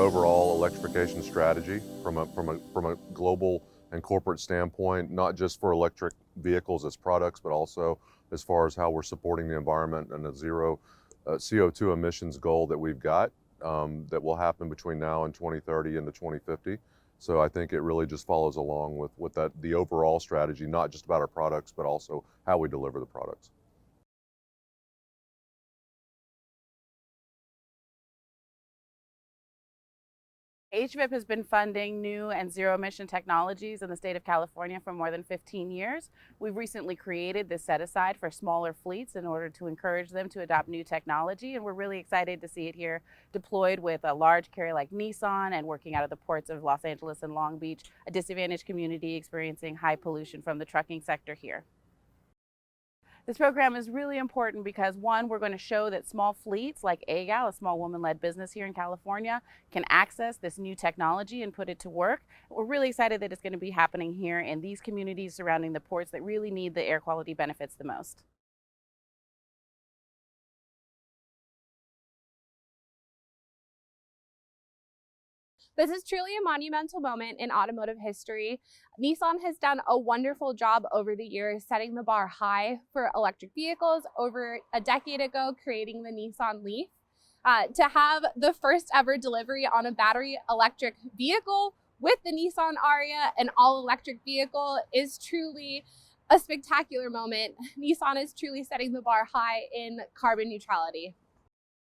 overall electrification strategy from a global and corporate standpoint, not just for electric vehicles as products, but also as far as how we're supporting the environment and the zero CO2 emissions goal that we've got that will happen between now and 2030 and to 2050. So I think it really just follows along with the overall strategy, not just about our products, but also how we deliver the products. HVIP has been funding new and zero emission technologies in the state of California for more than 15 years. We've recently created this set aside for smaller fleets in order to encourage them to adopt new technology, and we're really excited to see it here deployed with a large carrier like Nissan and working out of the ports of Los Angeles and Long Beach, a disadvantaged community experiencing high pollution from the trucking sector here. This program is really important because, one, we're going to show that small fleets like AGAL, a small woman-led business here in California, can access this new technology and put it to work. We're really excited that it's going to be happening here in these communities surrounding the ports that really need the air quality benefits the most. This is truly a monumental moment in automotive history. Nissan has done a wonderful job over the years setting the bar high for electric vehicles. Over a decade ago, creating the Nissan Leaf. To have the first ever delivery on a battery electric vehicle with the Nissan Ariya, an all-electric vehicle, is truly a spectacular moment. Nissan is truly setting the bar high in carbon neutrality.